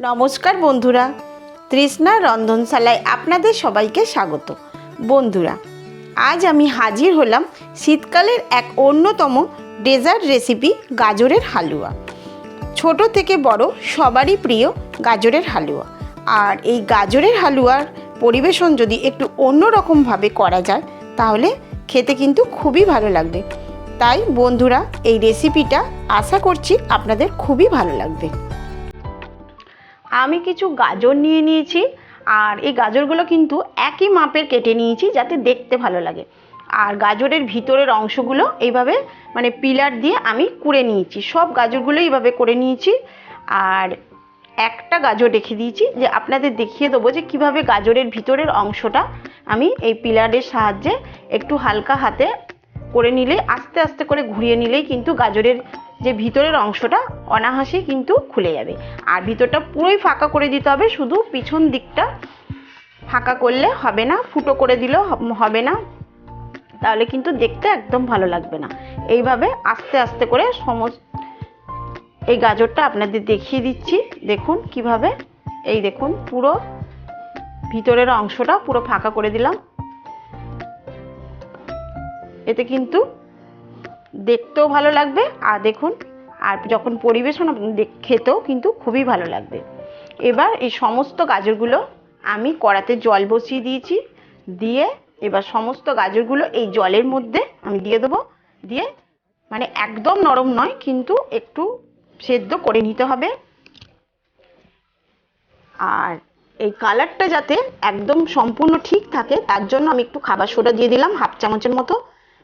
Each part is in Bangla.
নমস্কার বন্ধুরা, তৃষ্ণা রন্ধনশালায় আপনাদের সবাইকে স্বাগত। বন্ধুরা, আজ আমি হাজির হলাম শীতকালের এক অন্যতম ডেজার্ট রেসিপি গাজরের হালুয়া। ছোট থেকে বড় সবারই প্রিয় গাজরের হালুয়া। আর এই গাজরের হালুয়ার পরিবেশন যদি একটু অন্যরকমভাবে করা যায় তাহলে খেতে কিন্তু খুবই ভালো লাগবে। তাই বন্ধুরা, এই রেসিপিটা আশা করছি আপনাদের খুবই ভালো লাগবে। আমি কিছু গাজর নিয়ে নিয়েছি, আর এই গাজরগুলো কিন্তু একই মাপের কেটে নিয়েছি যাতে দেখতে ভালো লাগে। আর গাজরের ভিতরের অংশগুলো এইভাবে পিলার দিয়ে আমি কুড়ে নিয়েছি। সব গাজরগুলো এইভাবে করে নিয়েছি। আর একটা গাজর রেখে দিয়েছি, যে আপনাদের দেখিয়ে দেবো যে কীভাবে গাজরের ভিতরের অংশটা আমি এই পিলারের সাহায্যে একটু হালকা হাতে করে নিলে, আস্তে আস্তে করে ঘুরিয়ে নিলেই কিন্তু গাজরের যে ভিতরের অংশটা অনায়াসেই কিন্তু খুলে যাবে। আর ভিতরটা পুরোই ফাঁকা করে দিতে হবে, শুধু পিছন দিকটা ফাঁকা করলে হবে না, ফুটো করে দিলেও হবে না, তাহলে কিন্তু দেখতে একদম ভালো লাগবে না। এইভাবে আস্তে আস্তে করে এই গাজরটা আপনাদের দেখিয়ে দিচ্ছি। দেখুন কিভাবে, এই দেখুন পুরো ভিতরের অংশটা পুরো ফাঁকা করে দিলাম। এতে কিন্তু দেখতেও ভালো লাগবে, আর দেখুন, আর যখন পরিবেশন খেতেও কিন্তু খুবই ভালো লাগবে। এবার এই সমস্ত গাজরগুলো আমি কড়াতে জল বসিয়ে দিয়েছি, দিয়ে এবার সমস্ত গাজরগুলো এই জলের মধ্যে আমি দিয়ে দেবো। দিয়ে একদম নরম নয়, কিন্তু একটু সেদ্ধ করে নিতে হবে। আর এই কালারটা যাতে একদম সম্পূর্ণ ঠিক থাকে তার জন্য আমি একটু খাবার সোডা দিয়ে দিলাম, 1/2 চামচের মতো।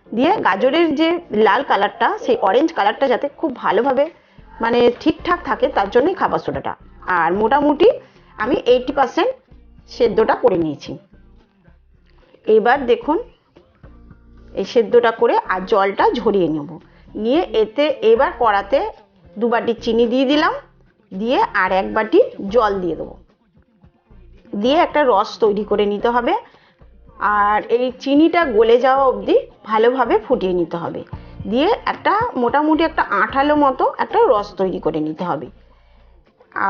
দিয়ে গাজরের যে লাল কালারটা, সেই অরেঞ্জ কালারটা যাতে খুব ভালোভাবে ঠিকঠাক থাকে তার জন্যই খাবার সোডাটা। আর মোটামুটি আমি 80% সেদ্ধটা করে নিয়েছি। এবার দেখুন, এই সেদ্ধটা করে আর জলটা ঝরিয়ে নেব। নিয়ে এতে এবার কড়াতে 2 বাটি চিনি দিয়ে দিলাম, দিয়ে আর 1 বাটি জল দিয়ে দেবো। দিয়ে একটা রস তৈরি করে নিতে হবে। আর এই চিনিটা গলে যাওয়া অবধি ভালোভাবে ফুটিয়ে নিতে হবে। দিয়ে একটা মোটামুটি একটা আঠালো মতো একটা রস তৈরি করে নিতে হবে।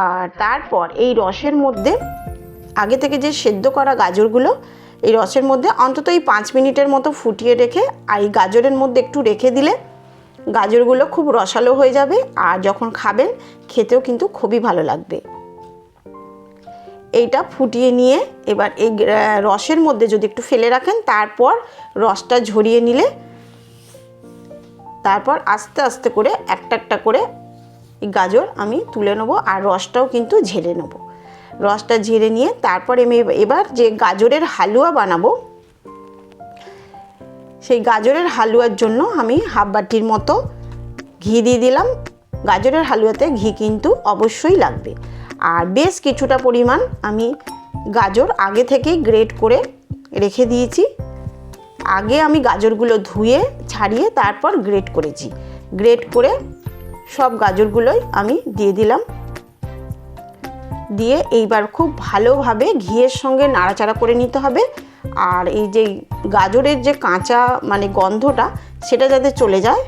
আর তারপর এই রসের মধ্যে আগে থেকে যে সেদ্ধ করা গাজরগুলো, এই রসের মধ্যে অন্তত এই 5 মিনিটের মতো ফুটিয়ে রেখে, আর এই গাজরের মধ্যে একটু রেখে দিলে গাজরগুলো খুব রসালো হয়ে যাবে। আর যখন খাবেন খেতেও কিন্তু খুবই ভালো লাগবে। এইটা ফুটিয়ে নিয়ে এবার এই রসের মধ্যে যদি একটু ফেলে রাখেন, তারপর রসটা ঝরিয়ে নিলে তারপর আস্তে আস্তে করে একটা একটা করে এই গাজর আমি তুলে নেবো, আর রসটাও কিন্তু ঝেড়ে নেব। রসটা ঝেড়ে নিয়ে তারপর আমি এবার যে গাজরের হালুয়া বানাবো, সেই গাজরের হালুয়ার জন্য আমি 1/2 বাটির মতো ঘি দিয়ে দিলাম। গাজরের হালুয়াতে ঘি কিন্তু অবশ্যই লাগবে। আর বেশ কিছুটা পরিমাণ আমি গাজর আগে থেকেই গ্রেট করে রেখে দিয়েছি। আগে আমি গাজরগুলো ধুয়ে ছাড়িয়ে তারপর গ্রেট করেছি। গ্রেট করে সব গাজরগুলোই আমি দিয়ে দিলাম। দিয়ে এইবার খুব ভালোভাবে ঘিয়ের সঙ্গে নাড়াচাড়া করে নিতে হবে। আর এই যে গাজরের যে কাঁচা গন্ধটা, সেটা যাতে চলে যায়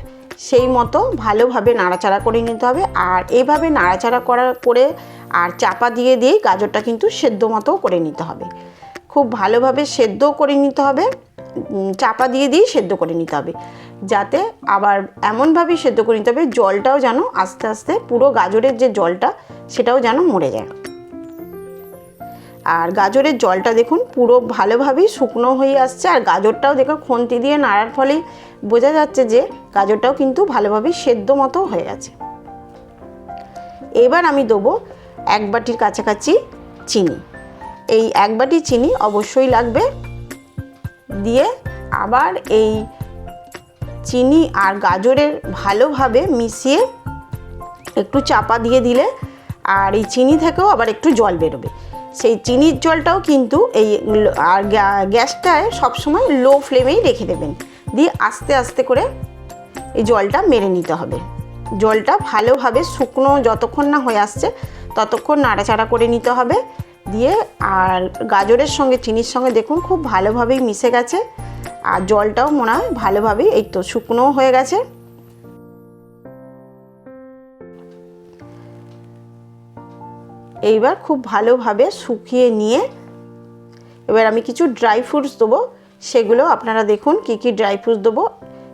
সেই মতো ভালোভাবে নাড়াচাড়া করে নিতে হবে। আর এইভাবে নাড়াচাড়া করে আর চাপা দিয়ে দিয়েই গাজরটা কিন্তু সেদ্ধ মতো করে নিতে হবে। খুব ভালোভাবে সেদ্ধ করে নিতে হবে, চাপা দিয়ে দিয়েই সেদ্ধ করে নিতে হবে। যাতে আবার এমনভাবেই সেদ্ধ করে নিতে হবে জলটাও যেন আস্তে আস্তে পুরো গাজরের যে জলটা সেটাও যেন মরে যায়। আর গাজরের জলটা দেখুন পুরো ভালোভাবেই শুকনো হয়ে আসছে। আর গাজরটাও দেখো খুন্তি দিয়ে নাড়ার ফলেই বোঝা যাচ্ছে যে গাজরটাও কিন্তু ভালোভাবেই সেদ্ধ মতো হয়ে গেছে। এবার আমি দেবো 1 বাটির কাছাকাছি চিনি। এই 1 বাটি চিনি অবশ্যই লাগবে। দিয়ে আবার এই চিনি আর গাজরের ভালোভাবে মিশিয়ে একটু চাপা দিয়ে দিলে আর এই চিনি থেকেও আবার একটু জল বেরোবে। সেই চিনির জলটাও কিন্তু এই আর গ্যাসটায় সবসময় লো ফ্লেমেই রেখে দেবেন। দিয়ে আস্তে আস্তে করে এই জলটা মেরে নিতে হবে। জলটা ভালোভাবে শুকনো যতক্ষণ না হয়ে আসছে ততক্ষণ নাড়াচাড়া করে নিতে হবে। দিয়ে আর গাজরের সঙ্গে চিনির সঙ্গে দেখুন খুব ভালোভাবেই মিশে গেছে। আর জলটাও মনে হয় ভালোভাবেই এই তো শুকনোও হয়ে গেছে। এইবার খুব ভালোভাবে শুকিয়ে নিয়ে এবার আমি কিছু ড্রাই ফ্রুটস দেবো। সেগুলো আপনারা দেখুন কি কি ড্রাই ফ্রুটস দেবো।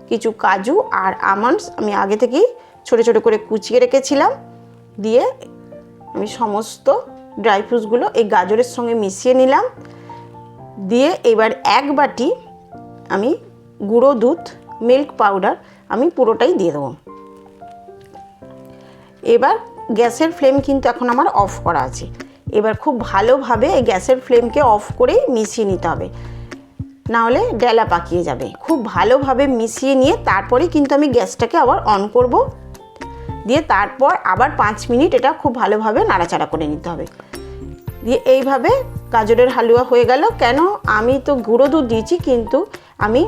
কিছু কাজু আর আমন্ডস আমি আগে থেকেই ছোটো ছোটো করে কুচিয়ে রেখেছিলাম। দিয়ে আমি সমস্ত ড্রাই ফ্রুটসগুলো এই গাজরের সঙ্গে মিশিয়ে নিলাম। দিয়ে এবার এক বাটি আমি গুঁড়ো দুধ মিল্ক পাউডার আমি পুরোটাই দিয়ে দেবো। এবার গ্যাসের ফ্লেম কিন্তু এখন আমার অফ করা আছে। এবার খুব ভালোভাবে এই গ্যাসের ফ্লেমকে অফ করেই মিশিয়ে নিতে হবে, নাহলে ডেলা পাকিয়ে যাবে। খুব ভালোভাবে মিশিয়ে নিয়ে তারপরেই কিন্তু আমি গ্যাসটাকে আবার অন করব। দিয়ে তারপর আবার 5 মিনিট এটা খুব ভালোভাবে নাড়াচাড়া করে নিতে হবে। দিয়ে এইভাবে গাজরের হালুয়া হয়ে গেল। কেন আমি তো গুঁড়ো দুধ দিয়েছি, কিন্তু আমি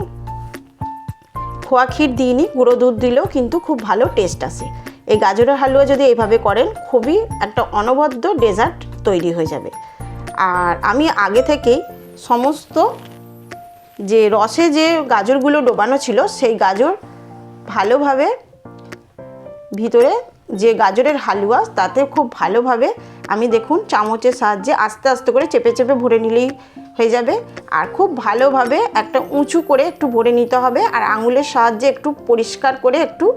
খোয়া ক্ষীর দিইনি, গুঁড়ো দুধ দিলেও কিন্তু খুব ভালো টেস্ট আসে। এই গাজরের হালুয়া যদি এইভাবে করেন খুবই একটা অনবদ্য ডেজার্ট তৈরি হয়ে যাবে। আর আমি আগে থেকেই সমস্ত যে রসে যে গাজরগুলো ডোবানো ছিল সেই গাজর ভালোভাবে ভিতরে যে গাজরের হালুয়া তাতে খুব ভালোভাবে আমি দেখুন চামচের সাহায্যে আস্তে আস্তে করে চেপে চেপে ভরে নিলেই হয়ে যাবে। আর খুব ভালোভাবে একটা উঁচু করে একটু ভরে নিতে হবে। আর আঙুলের সাহায্যে একটু পরিষ্কার করে একটু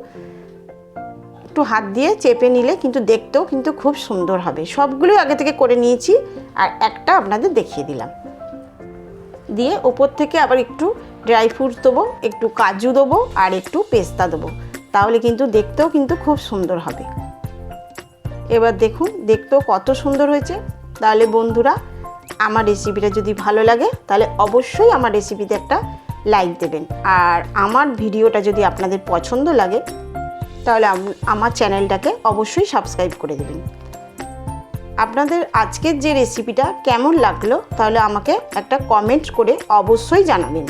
হাত দিয়ে চেপে নিলে কিন্তু দেখতেও কিন্তু খুব সুন্দর হবে। সবগুলোই আগে থেকে করে নিয়েছি আর একটা আপনাদের দেখিয়ে দিলাম। দিয়ে ওপর থেকে আবার একটু ড্রাই ফ্রুটস দেবো, একটু কাজু দেবো আর একটু পেস্তা দেবো, তাহলে কিন্তু দেখতেও কিন্তু খুব সুন্দর হবে। এবার দেখুন দেখতেও কত সুন্দর হয়েছে। তাহলে বন্ধুরা আমার রেসিপিটা যদি ভালো লাগে তাহলে অবশ্যই আমার রেসিপিতে একটা লাইক দেবেন। আর আমার ভিডিওটা যদি আপনাদের পছন্দ লাগে তাহলে আমার চ্যানেলটাকে অবশ্যই সাবস্ক্রাইব করে দেবেন। আপনাদের আজকের যে রেসিপিটা কেমন লাগলো তাহলে আমাকে একটা কমেন্ট করে অবশ্যই জানাবেন।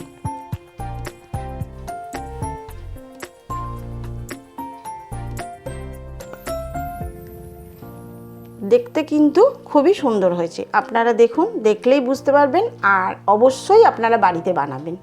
দেখতে কিন্তু খুবই সুন্দর হয়েছে। আপনারা দেখুন, দেখলেই বুঝতে পারবেন। আর অবশ্যই আপনারা বাড়িতে বানাবেন।